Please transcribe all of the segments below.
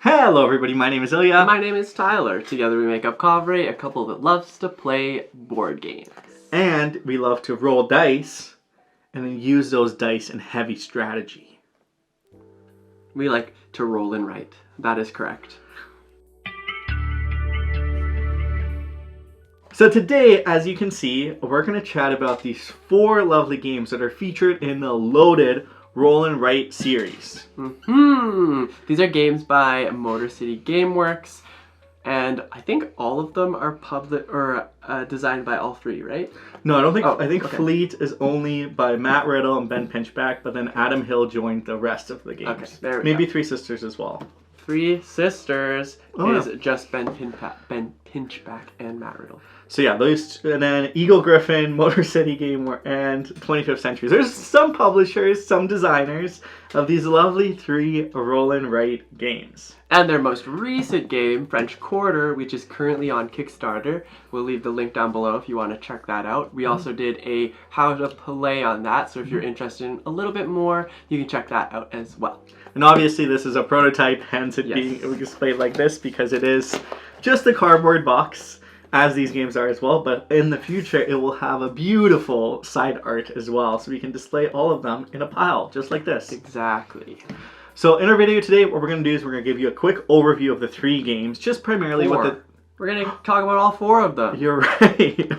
Hello everybody, my name is Ilya. My name is Tylor. Together we make up Kavre, a couple that loves to play board games. And we love to roll dice and then use those dice in heavy strategy. We like to roll and write. That is correct. So today, as you can see, we're going to chat about these 4 lovely games that are featured in the Loaded Roll and Write series. These are games by Motor City Gameworks, and I think all of them are designed by all 3, right? No, I don't think. Oh, I think okay. Fleet is only by Matt Riddle and Ben Pinchback, but then Adam Hill joined the rest of the games. Okay, there we Maybe go. 3 Sisters as well. 3 Sisters is yeah. just Ben Pinchback and Matt Riddle. So yeah, those, and then Eagle Gryphon, Motor City Gameworks, and 25th Century. There's some publishers, some designers of these lovely 3 roll and write games. And their most recent game, French Quarter, which is currently on Kickstarter. We'll leave the link down below if you want to check that out. We also did a how to play on that, so if you're interested in a little bit more, you can check that out as well. And obviously this is a prototype, hence it being displayed like this, because it is just a cardboard box, as these games are as well, but in the future it will have a beautiful side art as well, so we can display all of them in a pile, just like this. Exactly. So in our video today, what we're going to do is we're going to give you a quick overview of the 3 games, just primarily what the... We're going to talk about all 4 of them. You're right.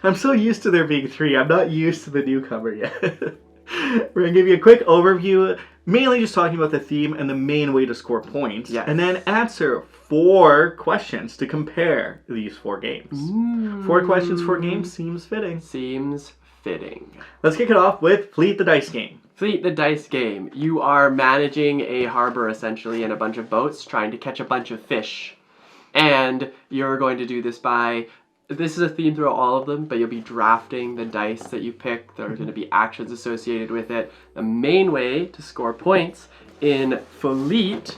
I'm so used to there being 3, I'm not used to the newcomer yet. We're going to give you a quick overview, mainly just talking about the theme and the main way to score points, and then answer 4 questions to compare these 4 games. 4 questions, 4 games seems fitting. Seems fitting. Let's kick it off with Fleet the Dice Game. Fleet the Dice Game. You are managing a harbor essentially and a bunch of boats trying to catch a bunch of fish. And you're going to do this by... This is a theme throughout all of them, but you'll be drafting the dice that you pick. There are going to be actions associated with it. The main way to score points in Fleet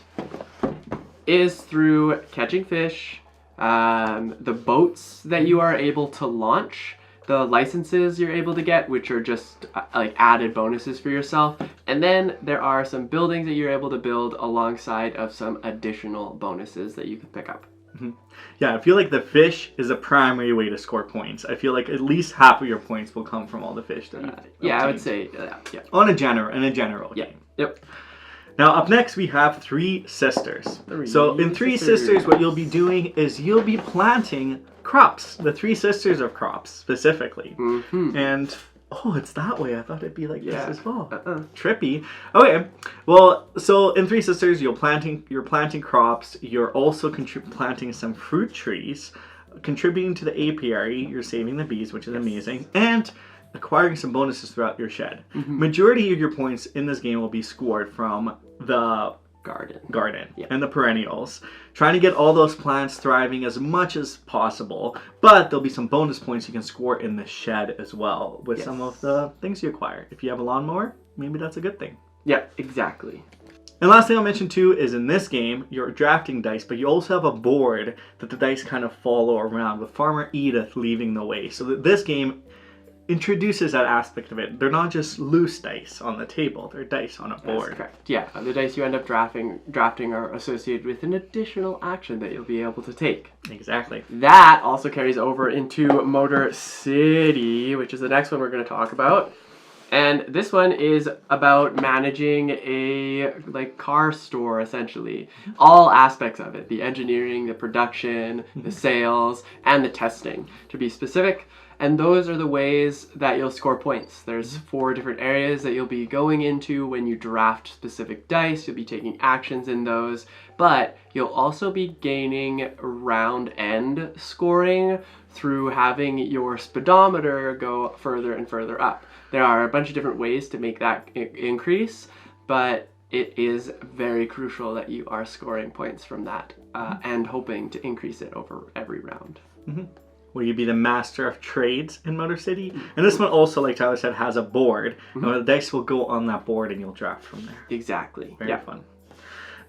is through catching fish, the boats that you are able to launch, the licenses you're able to get, which are just like added bonuses for yourself, and then there are some buildings that you're able to build alongside of some additional bonuses that you can pick up. Yeah, I feel like the fish is a primary way to score points. I feel like at least half of your points will come from all the fish that you yeah, I would say yeah. In a general game. Yep. Now up next we have 3 Sisters. So in 3 Sisters, what you'll be doing is you'll be planting crops. The 3 Sisters of crops specifically. And oh, it's that way. I thought it'd be like this as well. Trippy. Okay. Well, so in 3 Sisters, you're planting crops. You're also planting some fruit trees, contributing to the apiary. You're saving the bees, which is amazing, and acquiring some bonuses throughout your shed. Majority of your points in this game will be scored from the garden and the perennials, trying to get all those plants thriving as much as possible, but there'll be some bonus points you can score in the shed as well with some of the things you acquire. If you have a lawnmower, maybe that's a good thing. Yeah, exactly. And last thing I'll mention too is in this game, you're drafting dice, but you also have a board that the dice kind of follow around, with Farmer Edith leading the way. So that this game introduces that aspect of it. They're not just loose dice on the table, they're dice on a board. That's correct. Yeah, the dice you end up drafting are associated with an additional action that you'll be able to take. Exactly. That also carries over into Motor City, which is the next one we're going to talk about. And this one is about managing a car store, essentially. All aspects of it, the engineering, the production, the sales, and the testing, to be specific. And those are the ways that you'll score points. There's 4 different areas that you'll be going into when you draft specific dice. You'll be taking actions in those, but you'll also be gaining round end scoring through having your speedometer go further and further up. There are a bunch of different ways to make that increase, but it is very crucial that you are scoring points from that and hoping to increase it over every round. Will you be the master of trades in Motor City? And this one also, like Tylor said, has a board. And the dice will go on that board and you'll draft from there. Exactly. Very fun.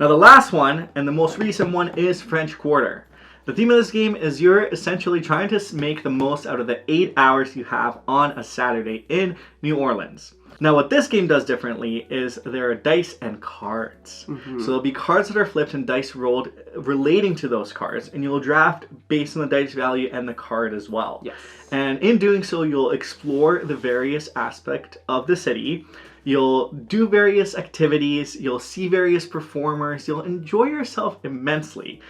Now the last one, and the most recent one, is French Quarter. The theme of this game is you're essentially trying to make the most out of the 8 hours you have on a Saturday in New Orleans. Now, what this game does differently is there are dice and cards. So there'll be cards that are flipped and dice rolled relating to those cards, and you'll draft based on the dice value and the card as well. Yes. And in doing so, you'll explore the various aspects of the city. You'll do various activities, you'll see various performers, you'll enjoy yourself immensely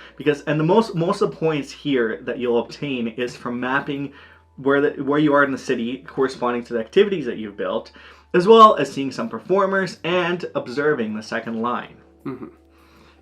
and the most of the points here that you'll obtain is from mapping where you are in the city corresponding to the activities that you've built, as well as seeing some performers and observing the second line.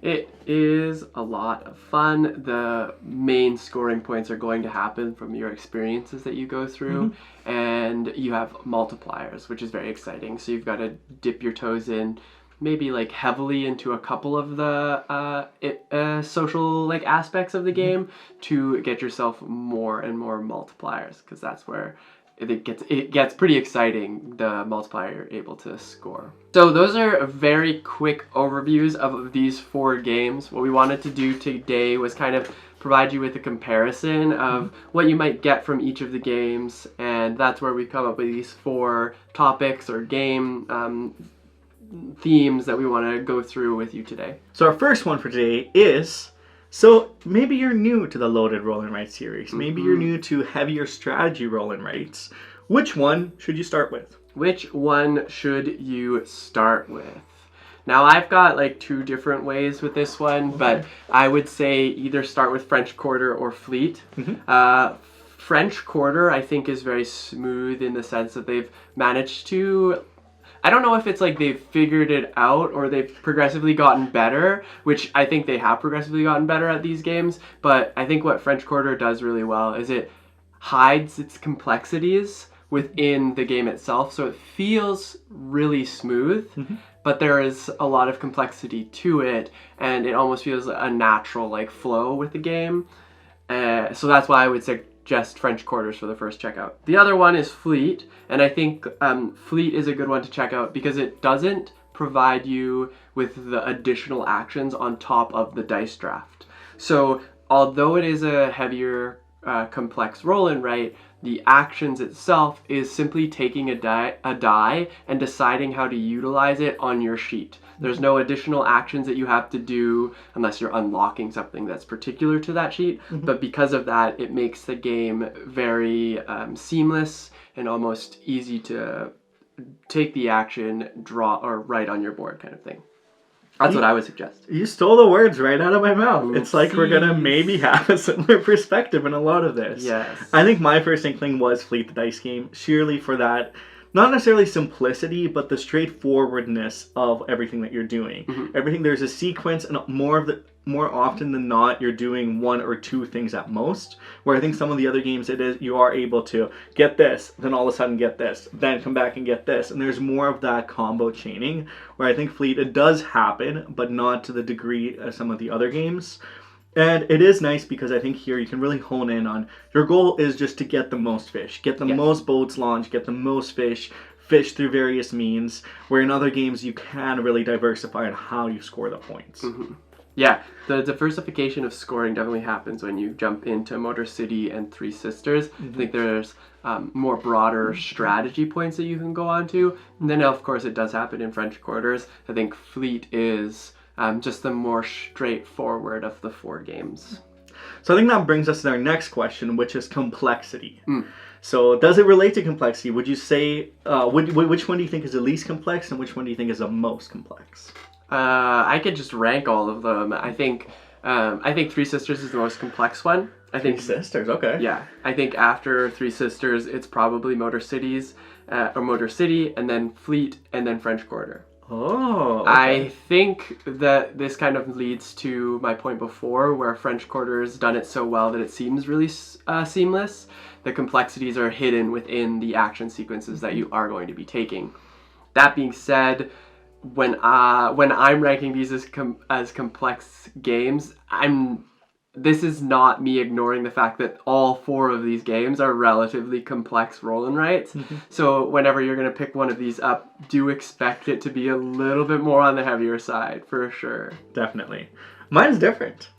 It is a lot of fun. The main scoring points are going to happen from your experiences that you go through, and you have multipliers, which is very exciting. So you've got to dip your toes in, maybe like heavily into a couple of the social like aspects of the game to get yourself more and more multipliers, because that's where it gets pretty exciting, the multiplier you're able to score. So those are very quick overviews of these 4 games. What we wanted to do today was kind of provide you with a comparison of what you might get from each of the games, and that's where we come up with these 4 topics or game themes that we want to go through with you today. So our first one for today is, so maybe you're new to the Loaded Roll and Write series. Maybe you're new to heavier strategy roll and writes. Which one should you start with? Which one should you start with? Now, I've got like 2 different ways with this one, but I would say either start with French Quarter or Fleet. French Quarter, I think, is very smooth in the sense that they've managed to... I don't know if it's like they've figured it out or they've progressively gotten better, which I think they have progressively gotten better at these games, but I think what French Quarter does really well is it hides its complexities within the game itself, so it feels really smooth, but there is a lot of complexity to it, and it almost feels a natural like flow with the game. So that's why I would suggest French Quarters for the first checkout. The other one is Fleet, and I think Fleet is a good one to check out because it doesn't provide you with the additional actions on top of the dice draft. So although it is a heavier complex roll and write, the actions itself is simply taking a die and deciding how to utilize it on your sheet. There's no additional actions that you have to do unless you're unlocking something that's particular to that sheet. But because of that, it makes the game very seamless and almost easy to take the action, draw, or write on your board kind of thing. That's what I would suggest. You stole the words right out of my mouth. Oopsies. It's like we're going to maybe have a similar perspective in a lot of this. Yes. I think my first inkling was Fleet the Dice game, sheerly for that, not necessarily simplicity, but the straightforwardness of everything that you're doing. Everything, there's a sequence, and more often than not, you're doing 1 or 2 things at most. Where I think some of the other games, you are able to get this, then all of a sudden get this, then come back and get this, and there's more of that combo chaining. Where I think Fleet, it does happen, but not to the degree as some of the other games. And it is nice because I think here you can really hone in on your goal is just to get the most fish, get the most boats launched, get the most fish through various means, where in other games you can really diversify on how you score the points. Yeah, the diversification of scoring definitely happens when you jump into Motor City and Three Sisters. I think there's more broader strategy points that you can go on to. And then, of course, it does happen in French Quarters. I think Fleet is just the more straightforward of the 4 games. So I think that brings us to our next question, which is complexity. So does it relate to complexity? Would you say, which one do you think is the least complex and which one do you think is the most complex? I could just rank all of them. I think Three Sisters is the most complex one. Three Sisters, okay. Yeah, I think after Three Sisters, it's probably Motor City, and then Fleet, and then French Quarter. Oh, okay. I think that this kind of leads to my point before, where French Quarter has done it so well that it seems really seamless. The complexities are hidden within the action sequences that you are going to be taking. That being said, when I'm ranking these as complex games, this is not me ignoring the fact that all 4 of these games are relatively complex roll and writes. So whenever you're going to pick one of these up, do expect it to be a little bit more on the heavier side, for sure. Definitely. Mine's different.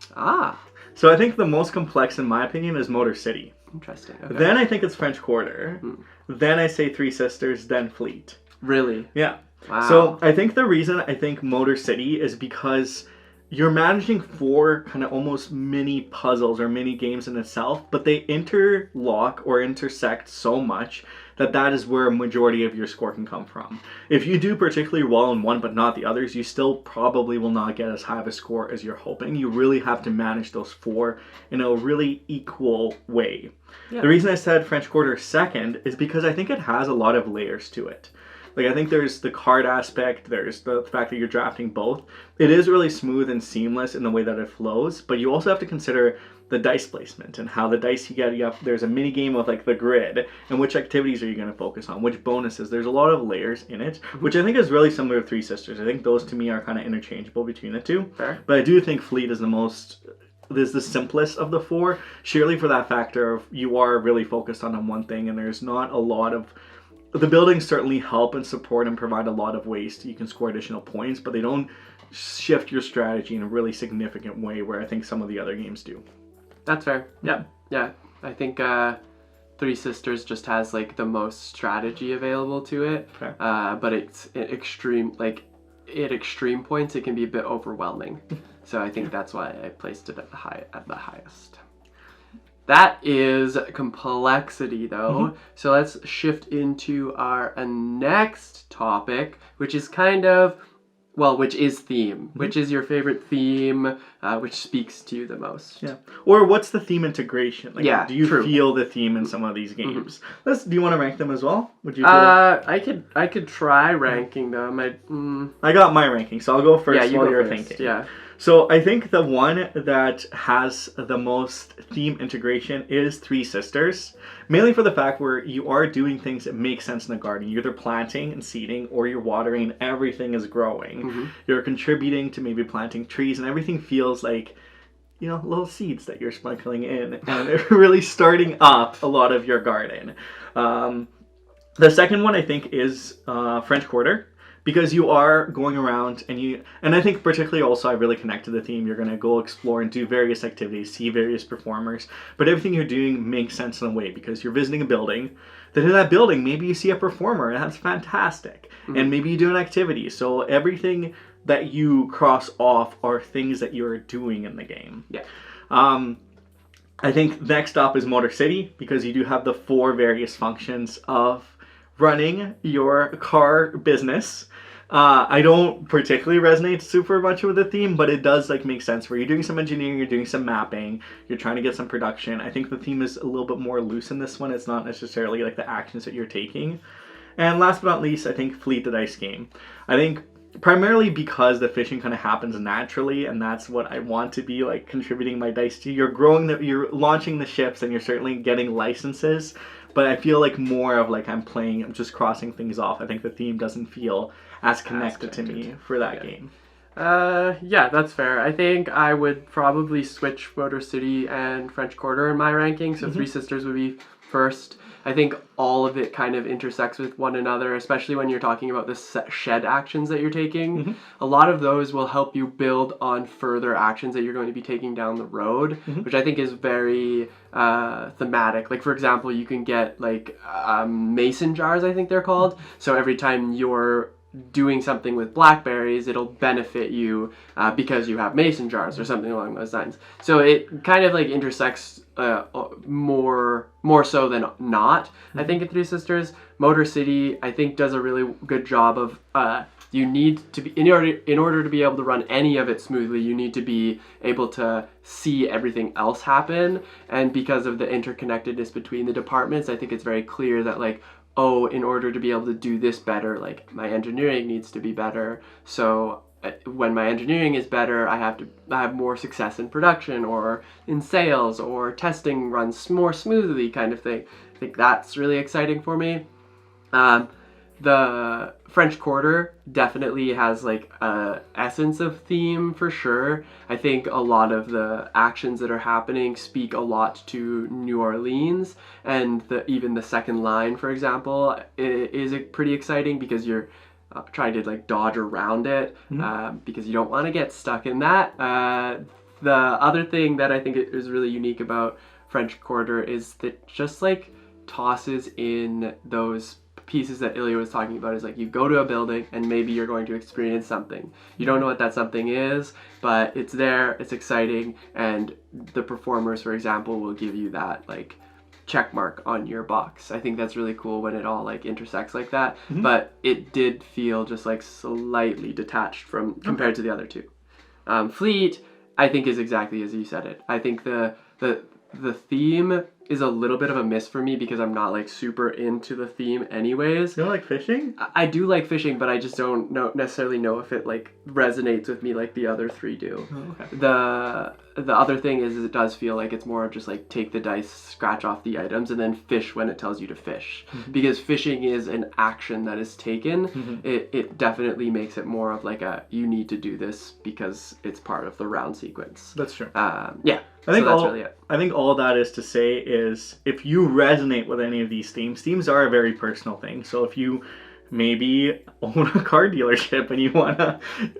So I think the most complex, in my opinion, is Motor City. Interesting. Okay. Then I think it's French Quarter. Then I say Three Sisters, then Fleet. Really? Yeah. Wow. So I think the reason I think Motor City is because you're managing 4 kind of almost mini puzzles or mini games in itself, but they interlock or intersect so much that is where a majority of your score can come from. If you do particularly well in one but not the others, you still probably will not get as high of a score as you're hoping. You really have to manage those 4 in a really equal way. Yeah. The reason I said French Quarter second is because I think it has a lot of layers to it. Like, I think there's the card aspect, there's the fact that you're drafting both. It is really smooth and seamless in the way that it flows, but you also have to consider the dice placement and how the dice you get. There's a mini game of like the grid and which activities are you going to focus on, which bonuses. There's a lot of layers in it, which I think is really similar to Three Sisters. I think those to me are kind of interchangeable between the two. Fair. But I do think Fleet is the simplest of the 4, surely for that factor of you are really focused on one thing, and there's not a lot of... The buildings certainly help and support and provide a lot of ways you can score additional points, but they don't shift your strategy in a really significant way where I think some of the other games do. That's fair. Yeah. I think Three Sisters just has like the most strategy available to it. Okay. But it's at extreme points it can be a bit overwhelming. So I think that's why I placed it at the highest. That is complexity, though. So let's shift into our next topic, which is which is theme. Which is your favorite theme, which speaks to you the most? Yeah. Or what's the theme integration? Like, yeah. Do you feel the theme in some of these games? Do you want to rank them as well? Would you? I could try ranking them. I got my ranking, so I'll go first while you're thinking. Yeah. So I think the one that has the most theme integration is Three Sisters, mainly for the fact where you are doing things that make sense in the garden. You're either planting and seeding, or you're watering and everything is growing. You're contributing to maybe planting trees, and everything feels like, little seeds that you're sprinkling in and really starting up a lot of your garden. The second one I think is French Quarter. Because you are going around and I think particularly also I really connect to the theme. You're going to go explore and do various activities, see various performers, but everything you're doing makes sense in a way because you're visiting a building. Then in that building, maybe you see a performer and that's fantastic. And maybe you do an activity. So everything that you cross off are things that you're doing in the game. Yeah. I think next up is Motor City because you do have the 4 various functions of running your car business. I don't particularly resonate super much with the theme, but it does make sense where you're doing some engineering, you're doing some mapping, you're trying to get some production. I think the theme is a little bit more loose in this one. It's not necessarily the actions that you're taking. And last but not least, I think Fleet, the dice game. I think primarily because the fishing kind of happens naturally, and that's what I want to be contributing my dice to. You're you're launching the ships, and you're certainly getting licenses. But I feel more of I'm just crossing things off. I think the theme doesn't feel as connected to me for that game. Yeah, that's fair. I think I would probably switch Motor City and French Quarter in my ranking. So Three Sisters would be first. I think all of it kind of intersects with one another, especially when you're talking about the shed actions that you're taking. A lot of those will help you build on further actions that you're going to be taking down the road, which I think is very thematic. For example, you can get mason jars, I think they're called. So every time you're doing something with blackberries, it'll benefit you because you have mason jars or something along those lines. So it kind of intersects more so than not. I think in Three Sisters, Motor City I think does a really good job of you need to be in order to be able to run any of it smoothly, you need to be able to see everything else happen. And because of the interconnectedness between the departments, I think it's very clear that in order to be able to do this better, my engineering needs to be better. So when my engineering is better, I have more success in production or in sales, or testing runs more smoothly, kind of thing. I think that's really exciting for me. The French Quarter definitely has a essence of theme for sure. I think a lot of the actions that are happening speak a lot to New Orleans, and even the second line, for example, is pretty exciting because you're trying to dodge around it because you don't want to get stuck in that. The other thing that I think is really unique about French Quarter is that just like tosses in those pieces that Ilya was talking about, is like you go to a building and maybe you're going to experience something. You don't know what that something is, but it's there, it's exciting, and the performers, for example, will give you that like check mark on your box. I think that's really cool when it all like intersects like that. But it did feel just like slightly detached from compared to the other two. Fleet, I think, is exactly as you said it. I think the theme is a little bit of a miss for me because I'm not like super into the theme anyways. You don't like fishing? I do like fishing, but I just don't necessarily know if it like resonates with me like the other three do. Oh, okay. The other thing is it does feel like it's more of just like take the dice, scratch off the items, and then fish when it tells you to fish. Because fishing is an action that is taken. It definitely makes it more of like a you need to do this because it's part of the round sequence. That's true. Yeah. I think that's really it. I think all that is to say is if you resonate with any of these themes are a very personal thing. So if you maybe own a car dealership and you want to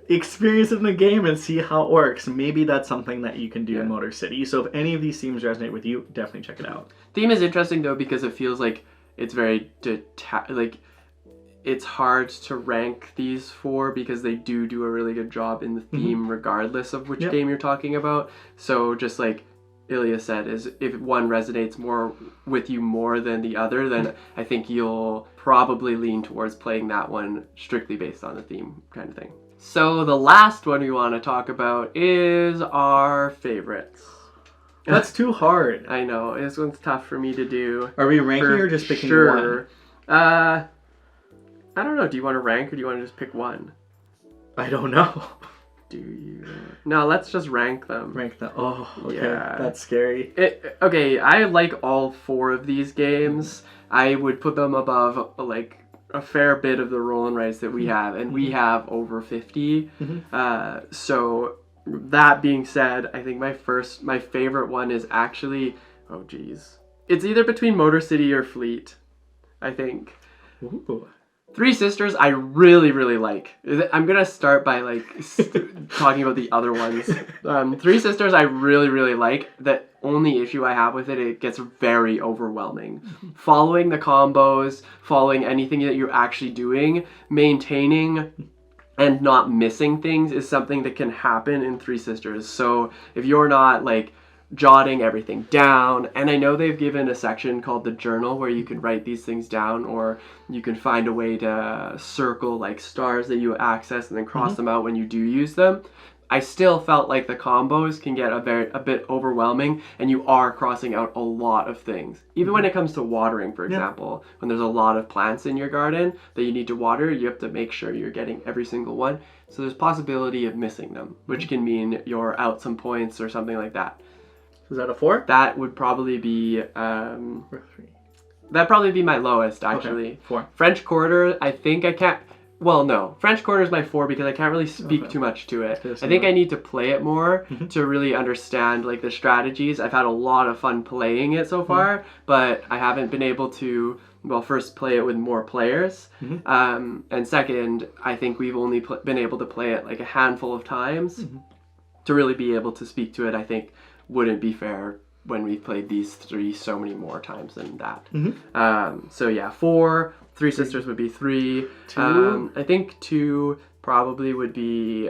experience it in the game and see how it works, maybe that's something that you can do in Motor City. So if any of these themes resonate with you, definitely check it out. Theme is interesting though because it feels like it's very it's hard to rank these four because they do a really good job in the theme regardless of which game you're talking about. So just like Ilya said, is if one resonates more with you more than the other, then I think you'll probably lean towards playing that one strictly based on the theme kind of thing. So the last one we want to talk about is our favorites. That's too hard. I know, this one's tough for me to do. Are we ranking or just picking one? I don't know. Do you want to rank or do you want to just pick one? I don't know. Do you? No, let's just rank them. Rank them. Oh, okay. Yeah. That's scary. Okay, I like all four of these games. I would put them above like a fair bit of the roll and rice that we have, and we have over 50. So that being said, I think my favorite one is actually, oh geez, it's either between Motor City or Fleet, I think. Ooh. Three Sisters I really, really like. I'm going to start by like talking about the other ones. Three Sisters I really, really like. The only issue I have with it gets very overwhelming. Following the combos, following anything that you're actually doing, maintaining and not missing things is something that can happen in Three Sisters. So if you're not like jotting everything down, and I know they've given a section called the journal where you can write these things down, or you can find a way to circle like stars that you access and then cross them out when you do use them. I still felt like the combos can get a bit overwhelming, and you are crossing out a lot of things. Even when it comes to watering, for example, when there's a lot of plants in your garden that you need to water, you have to make sure you're getting every single one. So there's possibility of missing them, which can mean you're out some points or something like that. Is that a 4? That would probably be or 3. That'd probably be my lowest, actually. Okay, 4. French Quarter, I think I can't. Well, no, French Quarter is my 4 because I can't really speak too much to it. I think I need to play it more to really understand like the strategies. I've had a lot of fun playing it so far, but I haven't been able to. Well, first, play it with more players, and second, I think we've only been able to play it like a handful of times. To really be able to speak to it, I think wouldn't be fair when we've played these three so many more times than that. So yeah, 4. Three Sisters would be 3. 2. I think 2 probably would be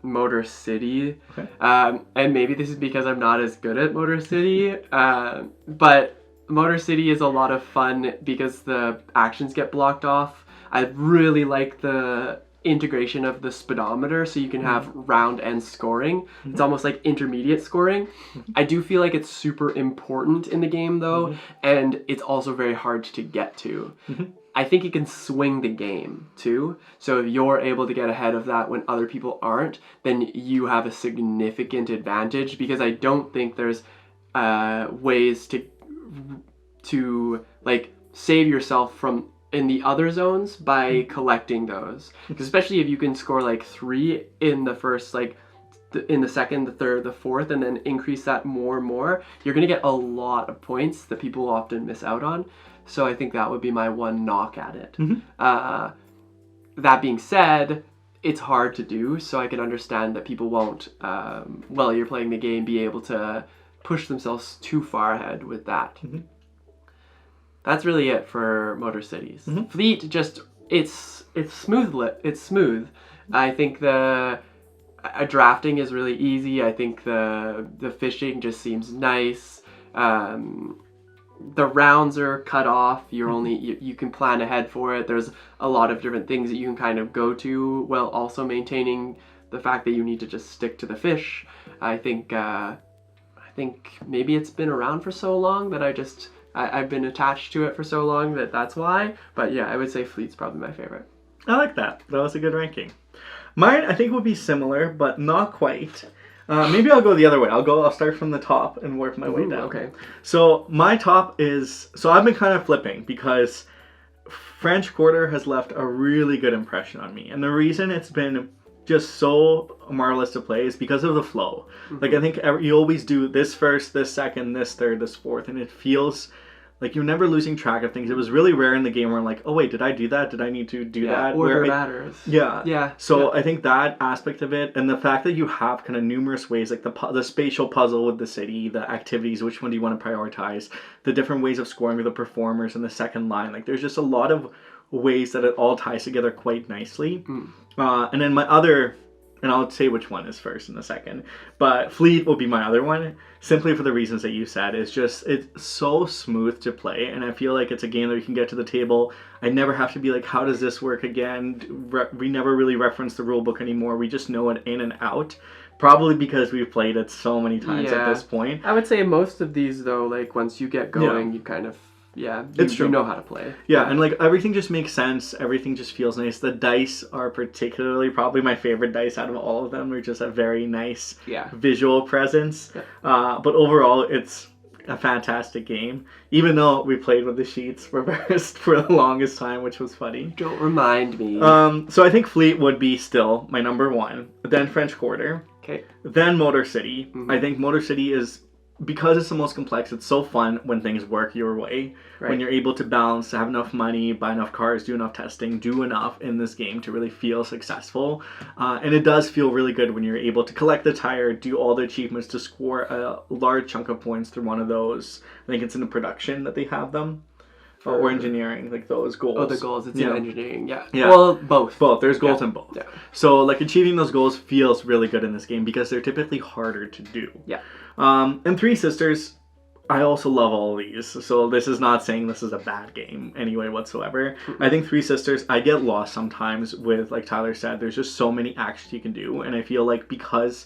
Motor City. Okay. And maybe this is because I'm not as good at Motor City, but Motor City is a lot of fun because the actions get blocked off. I really like the integration of the speedometer, so you can have round end scoring. It's almost like intermediate scoring. I do feel like it's super important in the game though, and it's also very hard to get to. I think it can swing the game too. So if you're able to get ahead of that when other people aren't, then you have a significant advantage, because I don't think there's ways to like save yourself from in the other zones by collecting those, especially if you can score like 3 in the first, like in the second, the third, the fourth, and then increase that more and more, you're gonna get a lot of points that people often miss out on. So I think that would be my one knock at it. That being said, it's hard to do, so I can understand that people won't, while you're playing the game, be able to push themselves too far ahead with that. That's really it for Motor Cities. Fleet, just it's smooth. It's smooth. I think the drafting is really easy. I think the fishing just seems nice. The rounds are cut off. You're only you can plan ahead for it. There's a lot of different things that you can kind of go to while also maintaining the fact that you need to just stick to the fish. I think maybe it's been around for so long that I've been attached to it for so long that's why. But yeah, I would say Fleet's probably my favorite. I like that. That was a good ranking. Mine, I think, would be similar, but not quite. Maybe I'll go the other way. I'll start from the top and work my way down. Okay. So my top is, I've been kind of flipping because French Quarter has left a really good impression on me. And the reason it's been just so marvelous to play is because of the flow. Like, I think you always do this first, this second, this third, this fourth, and it feels like you're never losing track of things. It was really rare in the game where I'm like, oh wait, did I do that? Did I need to do that? Order matters. Yeah. So I think that aspect of it, and the fact that you have kind of numerous ways, like the spatial puzzle with the city, the activities, which one do you want to prioritize, the different ways of scoring with the performers in the second line. Like, there's just a lot of ways that it all ties together quite nicely. And then my other, and I'll say which one is first in a second, but Fleet will be my other one, simply for the reasons that you said. It's so smooth to play, and I feel like it's a game that you can get to the table. I never have to be like, how does this work again? We never really reference the rule book anymore. We just know it in and out. Probably because we've played it so many times at this point. I would say most of these, though, like, once you get going, you kind of, it's true. You know how to play. Yeah, and like everything just makes sense. Everything just feels nice. The dice are particularly probably my favorite dice out of all of them. They're just a very nice visual presence. But overall, it's a fantastic game. Even though we played with the sheets for the longest time, which was funny. Don't remind me. So I think Fleet would be still my number one. Then French Quarter. Okay. Then Motor City. I think Motor City is, because it's the most complex, it's so fun when things work your way. When you're able to balance, to have enough money, buy enough cars, do enough testing, do enough in this game to really feel successful. And it does feel really good when you're able to collect the tire, do all the achievements to score a large chunk of points through one of those. I think it's in the production that they have them. Or engineering, like those goals. Oh, the goals. It's in engineering, yeah. Well, both. There's goals in both. Yeah. So, like, achieving those goals feels really good in this game because they're typically harder to do. Yeah. And Three Sisters, I also love all of these. So this is not saying this is a bad game anyway whatsoever. I think Three Sisters, I get lost sometimes with, like Tylor said, there's just so many actions you can do. And I feel like because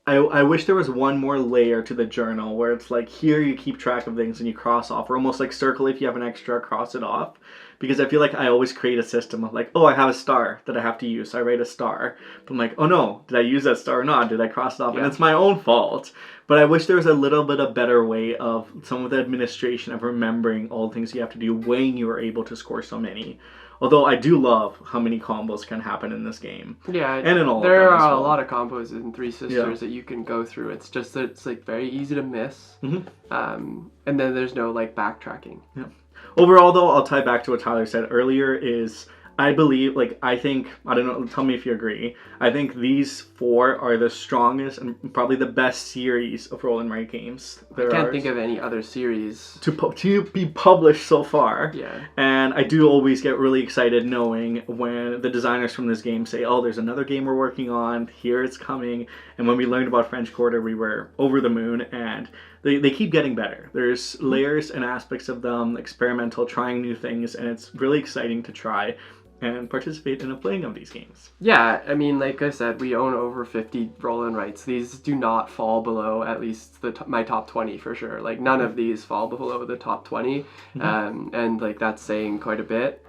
I wish there was one more layer to the journal where it's like, here you keep track of things and you cross off, or almost like circle if you have an extra, cross it off. Because I feel like I always create a system of like, oh, I have a star that I have to use, so I write a star. But I'm like, oh no, did I use that star or not? Did I cross it off? And it's my own fault. But I wish there was a little bit of better way of some of the administration of remembering all the things you have to do when you are able to score so many. Although I do love how many combos can happen in this game. Yeah, and in all there of them are a lot of combos in Three Sisters that you can go through. It's just that it's like very easy to miss, and then there's no like backtracking. Yeah. Overall, though, I'll tie back to what Tylor said earlier. Is I believe, like, I think, I don't know, tell me if you agree, I think these four are the strongest and probably the best series of roll and write games there I can't think of any other series to be published so far. Yeah. And I do always get really excited knowing when the designers from this game say, oh, there's another game we're working on, here it's coming. And when we learned about French Quarter, we were over the moon, and they keep getting better. There's layers and aspects of them, experimental, trying new things, and it's really exciting to try and participate in the playing of these games. Yeah, I mean, like I said, we own over 50 roll and writes. These do not fall below at least my top 20 for sure. Like, none of these fall below the top 20, and like that's saying quite a bit.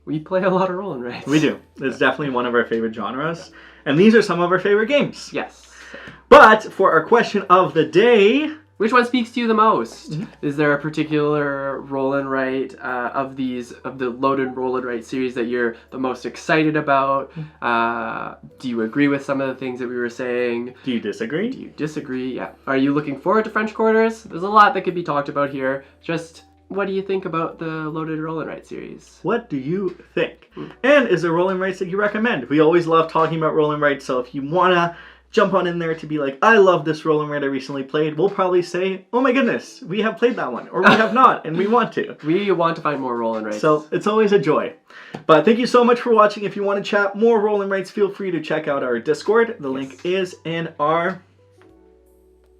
We play a lot of roll and writes. We do. It's definitely one of our favorite genres, and these are some of our favorite games. Yes. But for our question of the day, which one speaks to you the most? Is there a particular roll and write of the loaded roll and write series that you're the most excited about? Do you agree with some of the things that we were saying? Do you disagree? Do you disagree? Yeah. Are you looking forward to French Quarters? There's a lot that could be talked about here. Just what do you think about the loaded roll and write series? What do you think? And is there rolling rights that you recommend? We always love talking about rolling rights, so if you want to jump on in there to be like, I love this rolling right I recently played, we'll probably say, oh my goodness, we have played that one, or we have not, and we want to. We want to find more rolling rights. So it's always a joy. But thank you so much for watching. If you want to chat more rolling rights, feel free to check out our Discord. The link is in our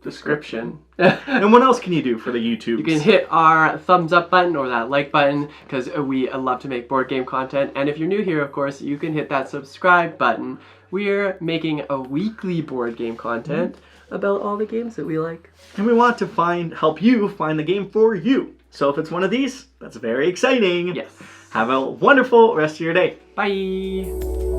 description. And what else can you do for the YouTube? You can hit our thumbs up button or that like button, because we love to make board game content. And if you're new here, of course, you can hit that subscribe button. We're making a weekly board game content about all the games that we like. And we want to help you find the game for you. So if it's one of these, that's very exciting. Yes. Have a wonderful rest of your day. Bye.